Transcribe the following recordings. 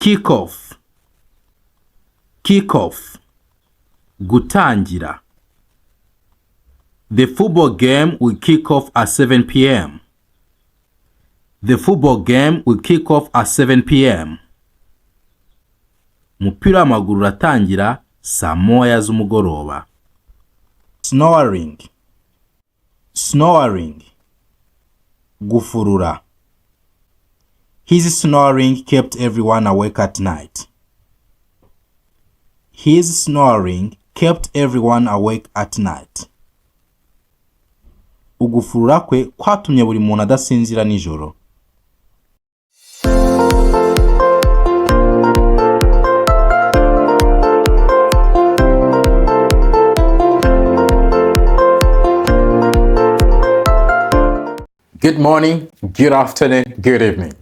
kick off, kick off, gutangira. The football game will kick off at 7 p.m. The football game will kick off at 7 p.m. Umupira w'amaguru uratangira saa moya z'umugoroba. Snoring, snoring, gufurura. His snoring kept everyone awake at night. His snoring kept everyone awake at night. Ugufurura kwe kwatumye buri muntu adasinzira nijoro. Good morning, good afternoon, good evening.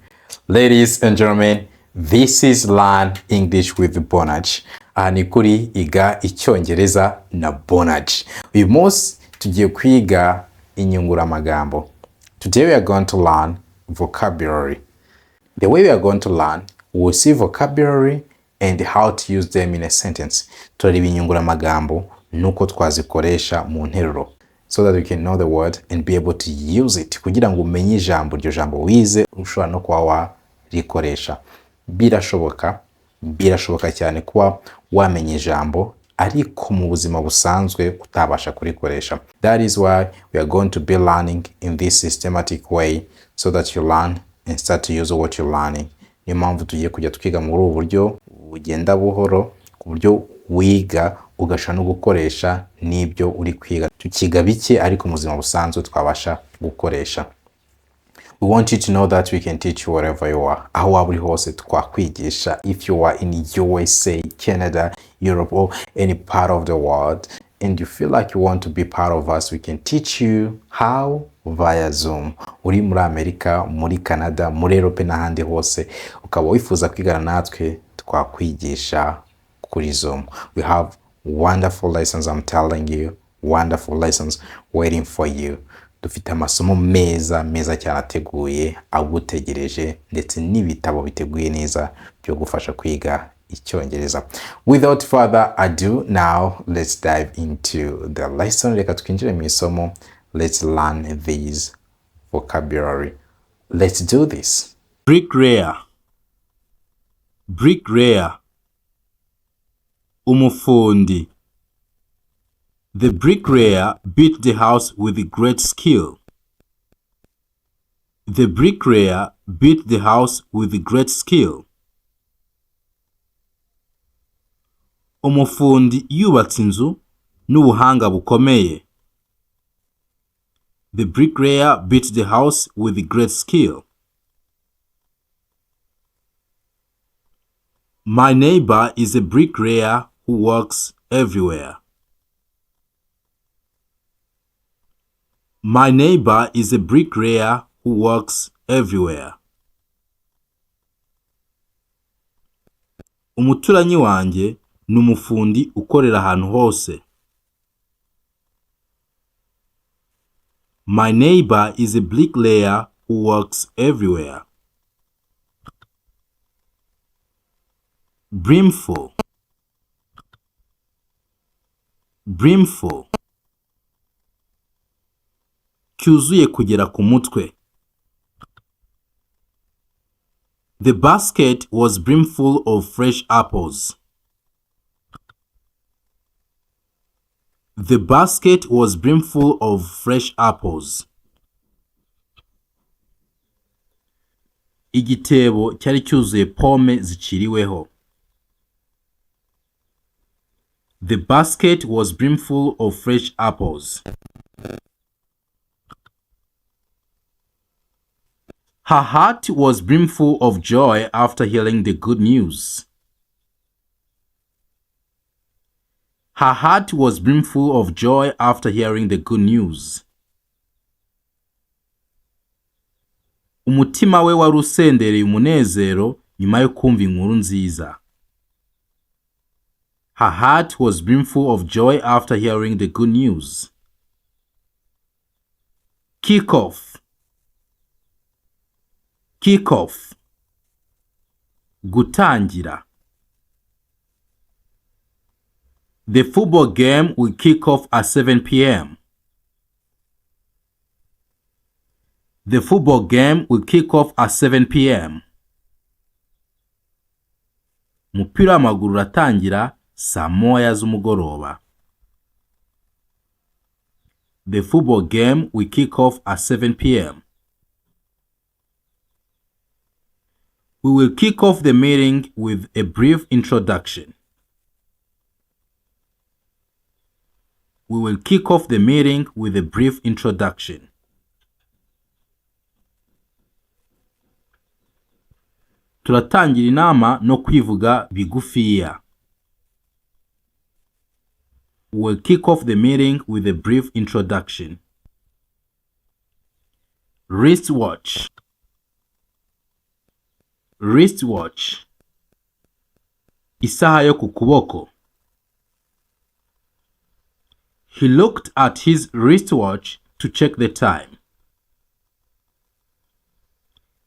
Ladies and gentlemen, this is Learn English with Bonaj. Aha ni kuri iga icyongereza na Bonaj. Uyu munsi tugiye kwiga inyunguramagambo. Today we are going to learn vocabulary. The way we are going to learn, we will see vocabulary and how to use them in a sentence. Turareba inyunguramagambo nuko twazikoresha mu nteruro. So that we can know the word and be able to use it. Kugira ngo umenye ijambo, iryo jambo wize ushobora no kuba warikoresha. Birashoboka cyane kuba wamenye ijambo ariko mu buzima busanzwe utabasha kurikoresha. That is why we are going to be learning in this systematic way so that you learn and start to use what you're learning. Niyo mpamvu tugiye kujya twiga muri ubu buryo bugenda buhoro, ku buryo wiga ugasha no gukoresha n'ibyo uri kwiga. Tukiga bike ariko mu buzima busanzwe twabasha gukoresha. We want you to know that we can teach you wherever you are. Aho waba uri hose twakwigisha. If you are in USA, Canada, Europe or any part of the world and you feel like you want to be part of us, we can teach you how via Zoom. Uri muri Amerika, muri Canada, muri Europe n'ahandi hose ukaba wifuza kwigana natwe twakwigisha kuri Zoom. We have wonderful lessons, I'm telling you, wonderful lessons waiting for you. Dufite amasomo meza cyane ateguye agutegereje ndetse n'ibitabo biteguye neza byo gufasha kwiga icyongereza. Without further ado, now let's dive into the lesson. Reka twinjire mu isomo. Let's learn this vocabulary. Let's do this. Bricklayer, bricklayer. Umufundi. The bricklayer built the house with great skill. The bricklayer built the house with great skill. Umufundi yubatse inzu n'ubuhanga bukomeye. The bricklayer built the house with great skill. My neighbor is a bricklayer who works everywhere. My neighbor is a bricklayer who works everywhere. Umuturanyi wanjye ni umufundi ukorera ahantu hose. My neighbor is a bricklayer who works everywhere. Brimful, brimful. Cyuzuye kugera ku mutwe. The basket was brimful of fresh apples. The basket was brimful of fresh apples. Igitebo cyari cyuzuye pome ziciriweho. The basket was brimful of fresh apples. Her heart was brimful of joy after hearing the good news. Her heart was brimful of joy after hearing the good news. Umutima we wari usendereye umunezero nyuma yo kumva inkuru nziza. Her heart was brimful of joy after hearing the good news. Kick off, kick off. Gutangira. The football game will kick off at 7 p.m. The football game will kick off at 7 p.m. Umupira w'amaguru uratangira saa moya z'umugoroba. The football game will kick off at 7 p.m. We will kick off the meeting with a brief introduction. We will kick off the meeting with a brief introduction. Turatangira inama no kwivuga bigufiya. We will kick off the meeting with a brief introduction. Wristwatch. Wristwatch. Isaha yo ku kuboko. He looked at his wristwatch to check the time.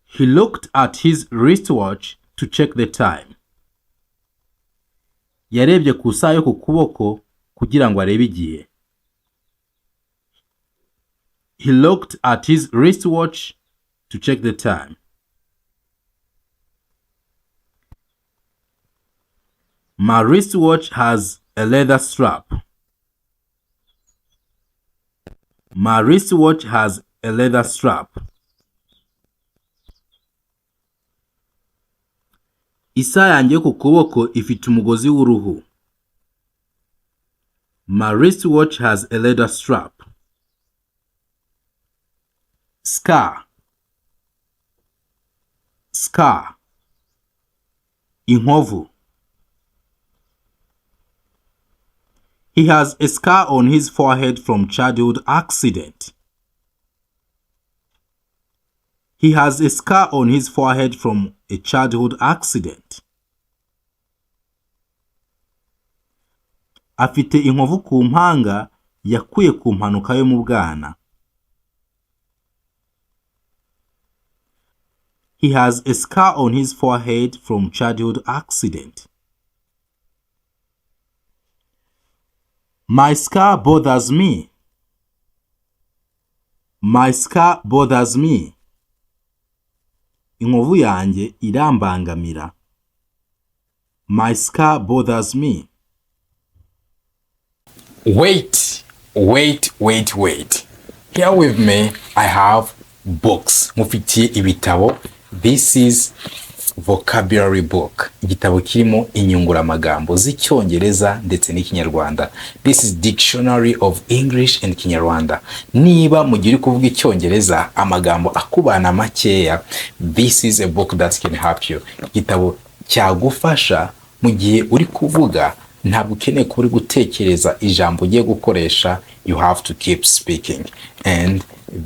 He looked at his wristwatch to check the time. Yarebye ku isaha yo ku kuboko kugira ngo arebe igihe. He looked at his wristwatch to check the time. My wristwatch has a leather strap. My wristwatch has a leather strap. Isaha yanjye yo ku kuboko ifite umugozi w'uruhu. My wristwatch has a leather strap. Scar. Scar. Inkovu. He has a scar on his forehead from childhood accident. He has a scar on his forehead from a childhood accident. Afite inkovu ku mpanga yakuye ku mpanuka yo mu bwana. He has a scar on his forehead from childhood accident. My scar bothers me. My scar bothers me. Inkovu yanjye irambangamira. My scar bothers me. Wait. Here with me, I have books. Mufitiye ibitabo. This is vocabulary book. Igitabo kirimo inyunguramagambo z'icyongereza ndetse n'ikinyarwanda. This is dictionary of English and Kinyarwanda. Niba mu gihe uri kuvuga icyongereza amagambo akubana makeya, this is a book that can help you. Igitabo cyagufasha mu gihe uri kuvuga ntabwo ukeneye kuba uri gutekereza ijambo ugiye gukoresha. You have to keep speaking, and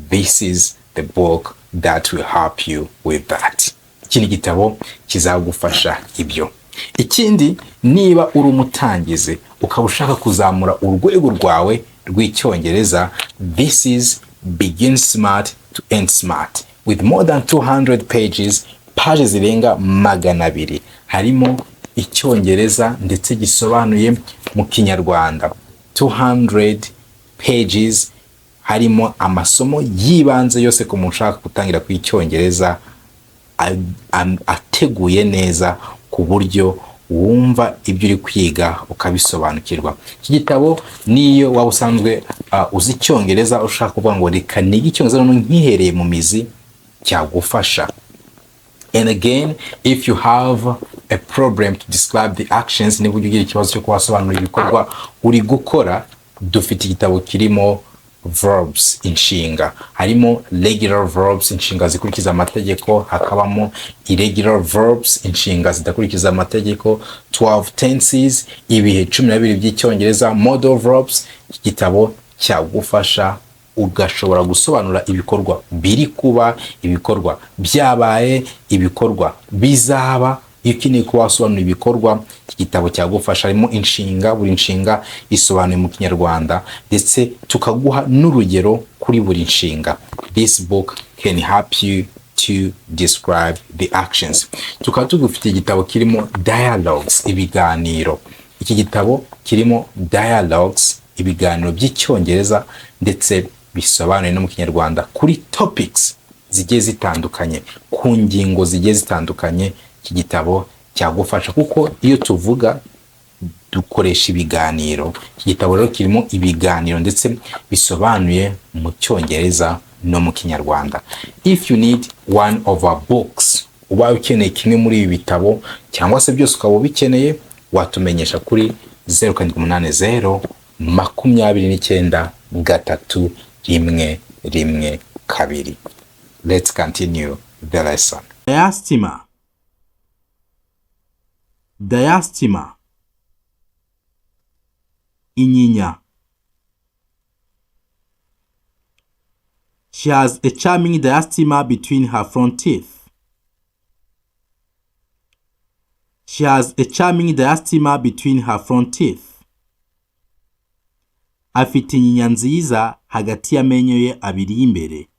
this is the book that will help you with that. Ikindi gitabo kizagufasha ibyo. Ikindi, niba uri umutangizi ukaba ushaka kuzamura urwego rwawe rw'icyongereza, this is Begin Smart to End Smart with more than 200 pages. Pages zirenga 200 harimo icyongereza ndetse gisobanuye mu kinyarwanda. 200 pages harimo amasomo yibanze yose ku muntu ushaka gutangira kw'icyongereza, ateguye neza ku buryo wumva ibyo uri kwiga ukabisobanukirwa. Iki gitabo niyo waba usanzwe uzi icyongereza ushaka kuvuga ngo reka nige icyongereza nkihereye mu mizi, cyagufasha. And again, if you have a problem to describe the actions, niba ugira ikibazo cyo kubasobanurira ibikorwa uri gukora, dufite igitabo kirimo verbs, inshinga. Harimo regular verbs, inshinga zikurikiza amategeko, hakabamo irregular verbs, inshinga zidakurikiza amategeko, 12 tenses, ibihe 12 by'icyongereza, modal verbs. Igitabo cyagufasha ugashobora gusobanura ibikorwa biri kuba, ibikorwa byabaye, ibikorwa bizaba. Iyo ukeneye kuba wasobanura ibikorwa, iki gitabo cyagufasha. Harimo inshinga, buri nshinga isobanuye mu kinyarwanda ndetse tukaguha n'urugero kuri buri nshinga. This book can help you to describe the actions. Tukaba tugufite igitabo kirimo dialogues, ibiganiro. Iki gitabo kirimo dialogues, ibiganiro by'icyongereza ndetse bisobanuye no mu kinyarwanda kuri topics zigiye zitandukanye, ku ngingo zigiye zitandukanye. Iki gitabo cyagufasha kuko iyo tuvuga dukoresha ibiganiro. Iki gitabo rero kirimo ibiganiro ndetse bisobanuye mu cyongereza no mu kinyarwanda. If you need one of our books, uba ukeneye kimwe muri ibi bitabo cyangwa se byose ukaba ubikeneye, watumenyesha kuri 0780 29 312. Let's continue the lesson. Diastema. Diastema. Inyinya. She has a charming diastema between her front teeth. She has a charming diastema between her front teeth. Afite inyinya nziza hagati y'amenyo ye abiri y'imbere.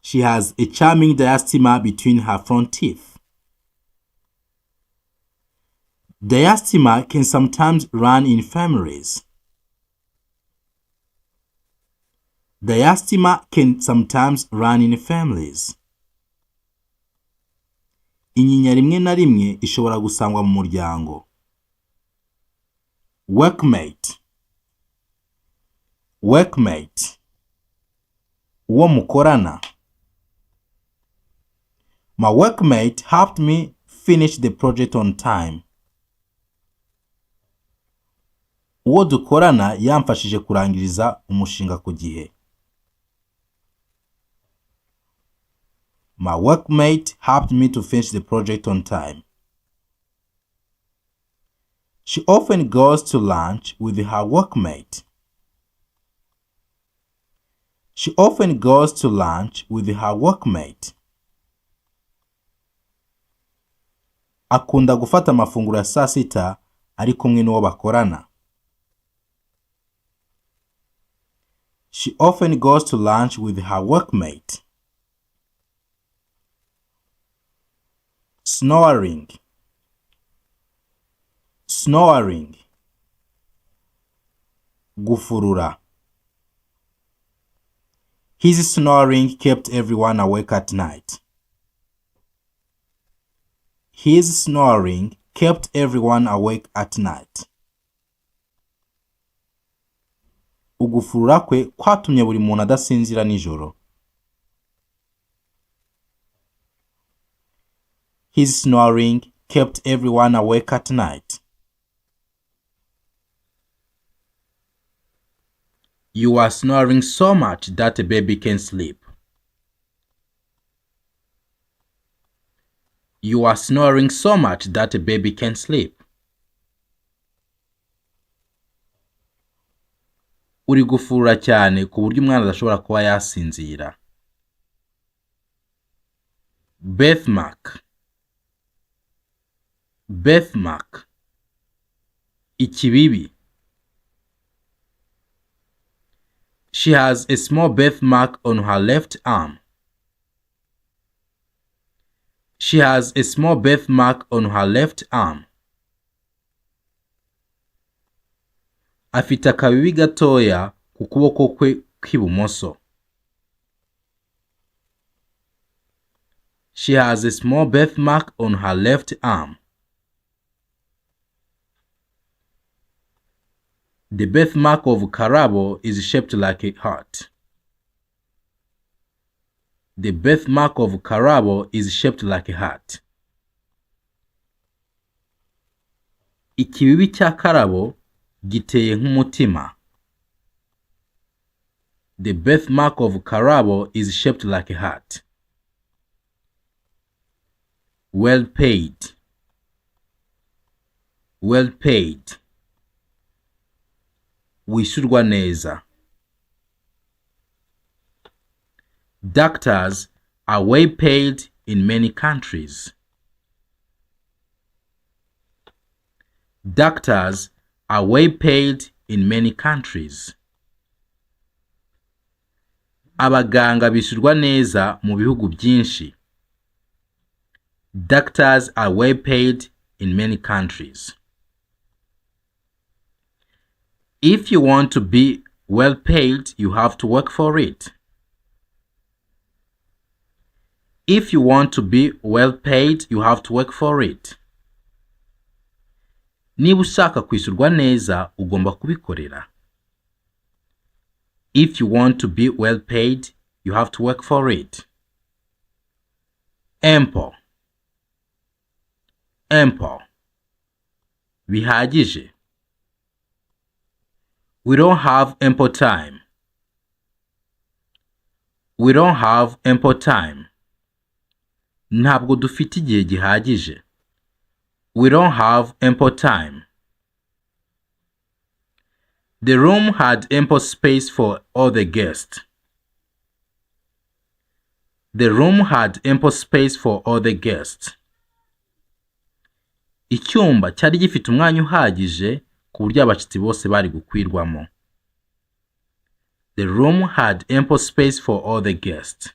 She has a charming diastema between her front teeth. Diastema can sometimes run in families. Diastema can sometimes run in families. Inyinya rimwe na rimwe ishobora gusangwa mu muryango. Workmate. Workmate. Uwo mukorana. My workmate helped me finish the project on time. Uwo dukorana yamfashije kurangiriza umushinga ku gihe. My workmate helped me to finish the project on time. She often goes to lunch with her workmate. She often goes to lunch with her workmate. Akunda gufata amafunguro ya saa sita ari kumwe n'uwo bakorana. She often goes to lunch with her workmate. Snoring. Snoring. Gufurura. His snoring kept everyone awake at night. His snoring kept everyone awake at night. Ugufurura kwe kwatumye buri muntu adasinzira nijoro. His snoring kept everyone awake at night. You are snoring so much that a baby can sleep. You are snoring so much that a baby can sleep. Uri gufurura cyane ku buryo umwana adashobora kuba yasinzira. Birthmark. Birthmark. Ikibibi. She has a small birthmark on her left arm. She has a small birthmark on her left arm. Afite akabibi gatoya ku kuboko kwe kw'ibumoso. She has a small birthmark on her left arm. The birthmark of Karabo is shaped like a heart. The birthmark of Karabo is shaped like a heart. Ikibibi cya Karabo giteye nk'umutima. The birthmark of Karabo is shaped like a heart. Well paid. Well paid. Wishyurwa neza. Doctors are well paid in many countries. Doctors are well paid in many countries. Abaganga bishyurwa neza mu bihugu byinshi. Doctors are well paid in many countries. If you want to be well paid, you have to work for it. If you want to be well paid, you have to work for it. Niba ushaka kwishyurwa neza, ugomba kubikorera. If you want to be well paid, you have to work for it. Ample. Ample. Bihagije. We don't have ample time. We don't have ample time. Ntabwo dufite igihe gihagije. We don't have ample time. The room had ample space for all the guests. The room had ample space for all the guests. Icyumba cyari gifite umwanya uhagije ku buryo abashyitsi bose bari gukwirwamo. The room had ample space for all the guests.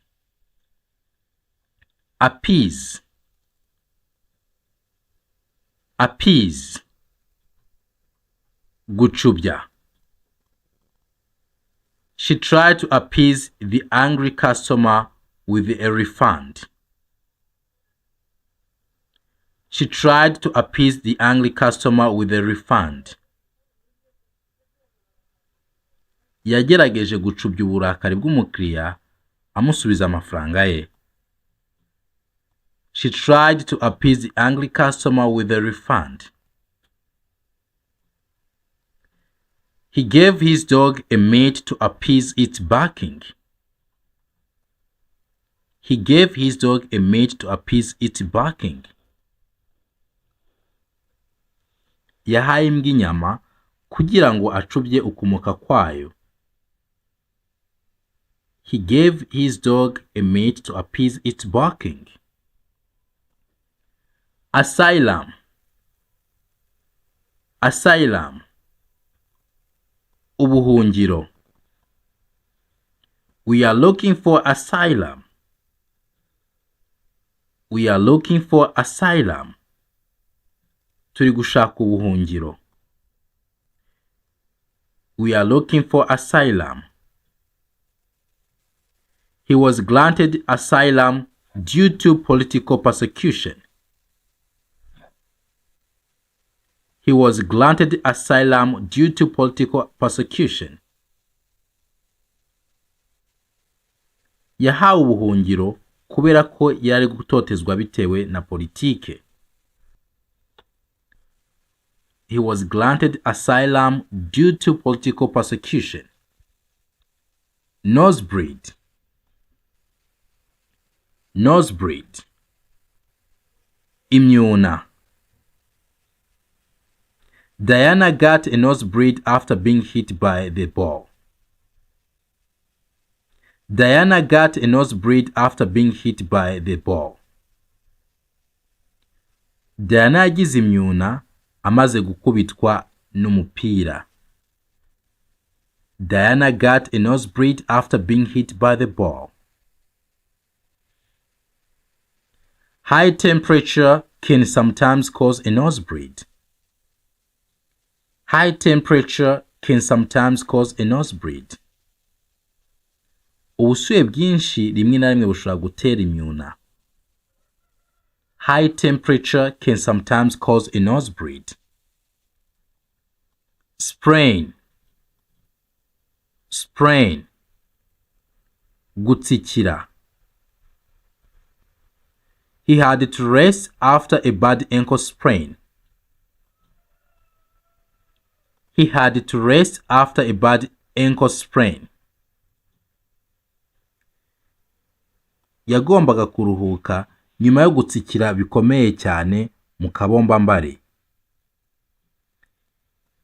Appease. Appease. Gucubya. She tried to appease the angry customer with a refund. She tried to appease the angry customer with a refund. Yagerageje gucubya uburakari bw'umukiriya amusubiza amafaranga ye. She tried to appease the angry customer with a refund. He gave his dog a mate to appease its barking. He gave his dog a mate to appease its barking. Yahaye imbwa inyama kugira ngo acubye ukumuka kwayo. He gave his dog a mate to appease its barking. Asylum. Asylum. Ubuhungiro. We are looking for asylum. We are looking for asylum. Turi gushaka ubuhungiro. We are looking for asylum. He was granted asylum due to political persecution. He was granted asylum due to political persecution. Yahawe ubuhungiro kubera ko yari gutotezwa bitewe na politike. He was granted asylum due to political persecution. Nosebleed. Nosebleed. Imyuna. Diana got a nosebleed after being hit by the ball. Diana got a nosebleed after being hit by the ball. Diana yagize imyuna amaze gukubitwa n'umupira. Diana got a nosebleed after being hit by the ball. High temperature can sometimes cause a nosebleed. High temperature can sometimes cause a nosebleed. Ubushyuhe bwinshi rimwe na rimwe bushobora gutera imyuna. High temperature can sometimes cause a nosebleed. Sprain. Sprain. Gutsikira. He had to rest after a bad ankle sprain. He had to rest after a bad ankle sprain. Yagombaga kuruhuka nyuma yo gutsikira bikomeye cyane mu kabombambari.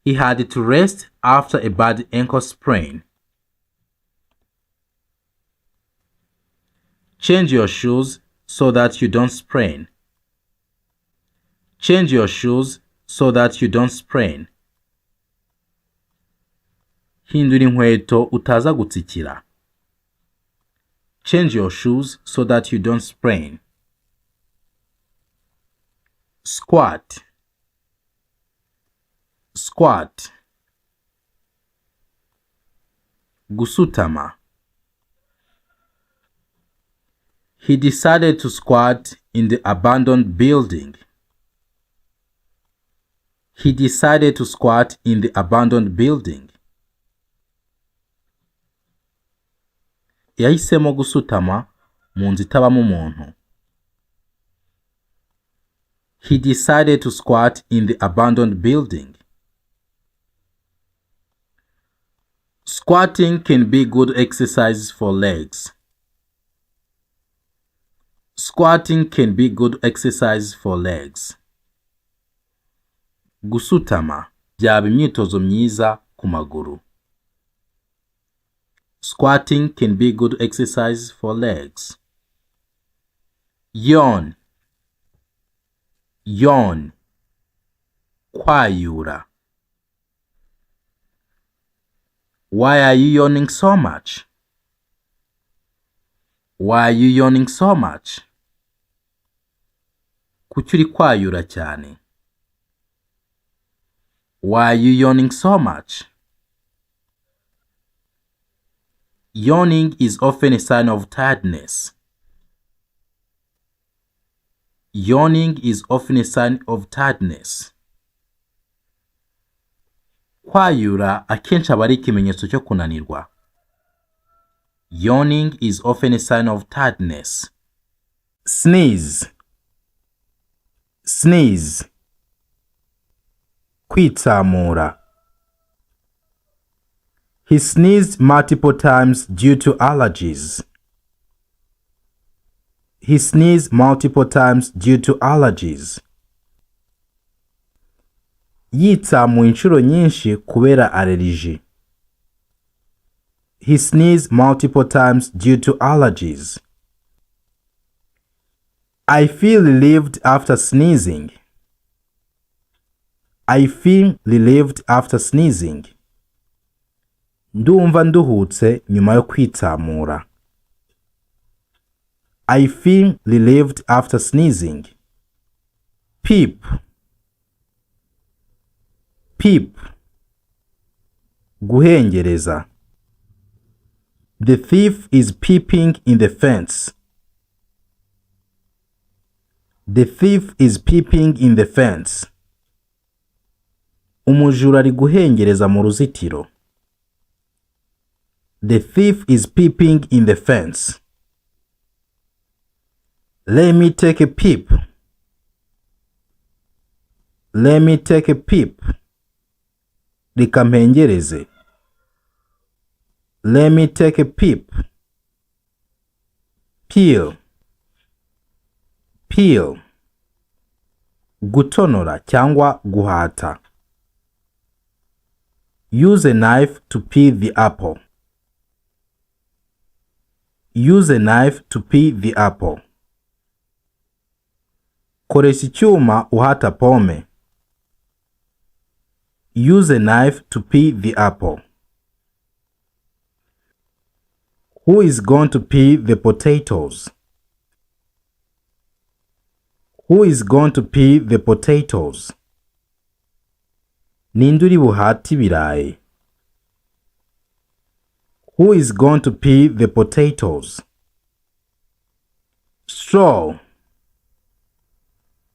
He had to rest after a bad ankle sprain. Change your shoes so that you don't sprain. Change your shoes so that you don't sprain. Hindura inkweto utaza gutsikira. Change your shoes so that you don't sprain. Squat. Squat. Gusutama. He decided to squat in the abandoned building. He decided to squat in the abandoned building. Yahisemo gusutama mu nzu itabamo umuntu. He decided to squat in the abandoned building. Squatting can be good exercise for legs. Squatting can be good exercise for legs. Gusutama byaba imyitozo myiza ku maguru. Squatting can be good exercise for legs. Yawn. Yawn. Kwayura. Why are you yawning so much? Why are you yawning so much? Kuki uri kwayura cyane? Why are you yawning so much? Yawning is often a sign of tiredness. Yawning is often a sign of tiredness. Kwayura akenshi aba ari ikimenyetso cyo kunanirwa. Yawning is often a sign of tiredness. Sneeze. Sneeze. Kwitsamura. He sneezed multiple times due to allergies. He sneezed multiple times due to allergies. Yitsamuye inshuro nyinshi kubera allergy. He sneezed multiple times due to allergies. I feel relieved after sneezing. I feel relieved after sneezing. Ndumva nduhutse nyuma yo kwitsamura. I feel relieved after sneezing. Peep. Peep. Guhengereza. The thief is peeping in the fence. The thief is peeping in the fence. Umujura ari guhengereza mu ruzitiro. The thief is peeping in the fence. Let me take a peep. Let me take a peep. Reka mpengereze. Let me take a peep. Peel. Peel. Gutonora cyangwa guhata. Use a knife to peel the apple. Use a knife to peel the apple. Koresha icyuma uhata pome. Use a knife to peel the apple. Who is going to peel the potatoes? Who is going to peel the potatoes? Ninde uri buhate ibirayi? Who is going to peel the potatoes? Straw.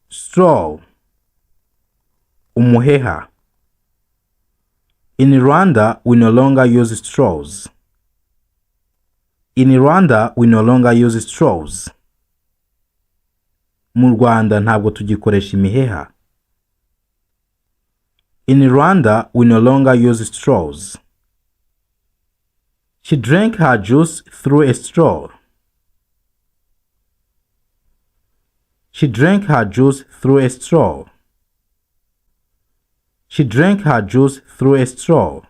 Straw. Umuheha. In Rwanda, we no longer use straws. In Rwanda, we no longer use straws. Mu Rwanda ntabwo tugikoresha imiheha. In Rwanda, we no longer use straws. She drank her juice through a straw. She drank her juice through a straw. She drank her juice through a straw.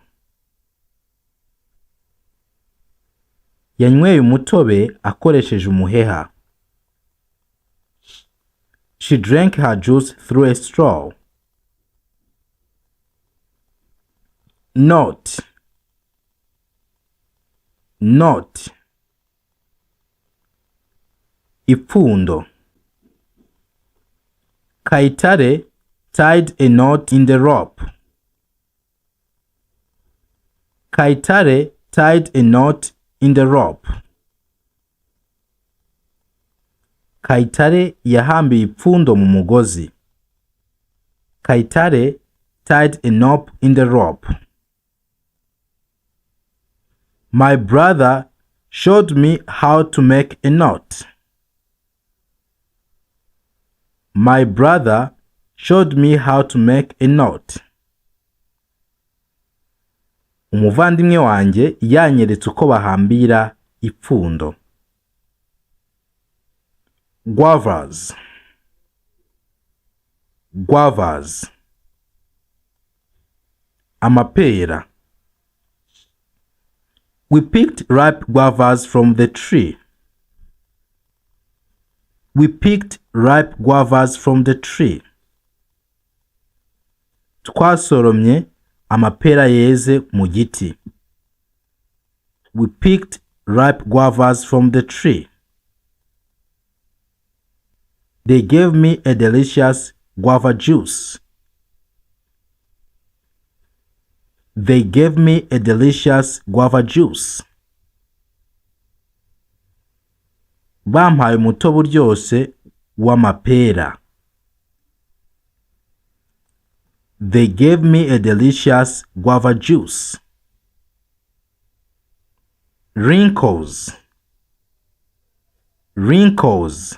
Yanyweye umutobe akoresheje umuheha. She drank her juice through a straw. Note. Note. ipfundo. Kayitare tied a knot in the rope. Kayitare tied a knot in the rope. Kayitare yahambiye ipfundo mu mugozi. Kayitare tied a knot in the rope. My brother showed me how to make a knot. My brother showed me how to make a knot. Umuvandimwe wanjye yanyeretse uko bahambira ipfundo. Guavas. Guavas. Amapera. We picked ripe guavas from the tree. We picked ripe guavas from the tree. Twasoromye amapera yeze mu giti. We picked ripe guavas from the tree. They gave me a delicious guava juice. They gave me a delicious guava juice. Bampaye umutobe uryoshye w'amapera. They gave me a delicious guava juice. Wrinkles. Wrinkles.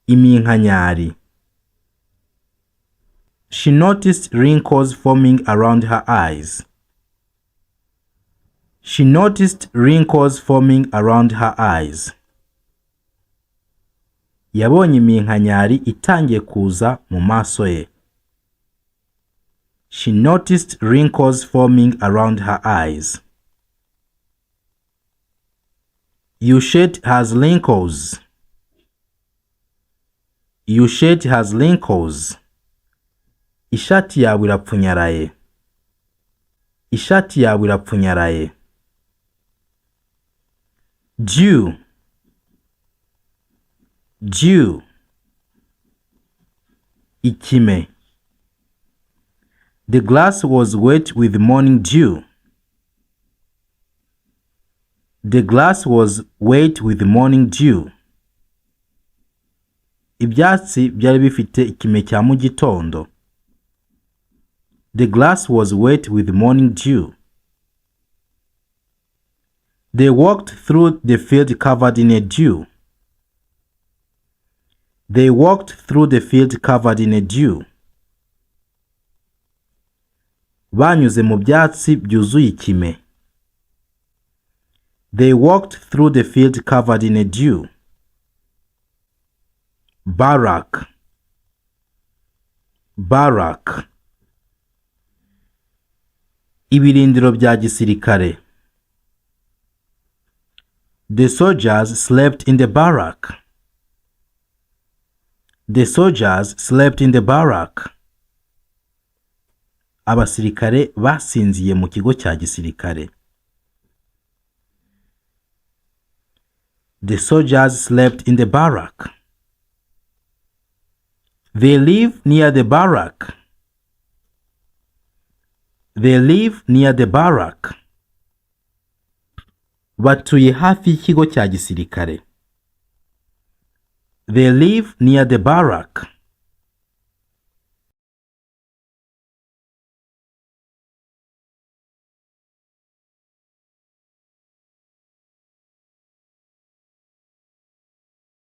Iminkanyari. She noticed wrinkles forming around her eyes. She noticed wrinkles forming around her eyes. Yabonye iminkanyari itangiye kuza mu maso ye. She noticed wrinkles forming around her eyes. Your shirt has wrinkles. Your shirt has wrinkles. Ishati yawe irapfunyaraye. Ishati yawe irapfunyaraye. Dew. Dew. Ikime. The grass was wet with morning dew. The grass was wet with morning dew. Ibyatsi byari bifite ikime cya mu gitondo. The grass was wet with morning dew. They walked through the field covered in a dew. They walked through the field covered in a dew. Banyuze mu byatsi byuzuye ikime. They walked through the field covered in a dew. Barrack. Barrack. Ibirindiro bya gisirikare. The soldiers slept in the barrack. The soldiers slept in the barrack. Abasirikare basinziye mu kigo cya gisirikare. The soldiers slept in the barrack. They live near the barrack. They live near the barrack. Batuye hafi y'ikigo cya gisirikare. They live near the barrack.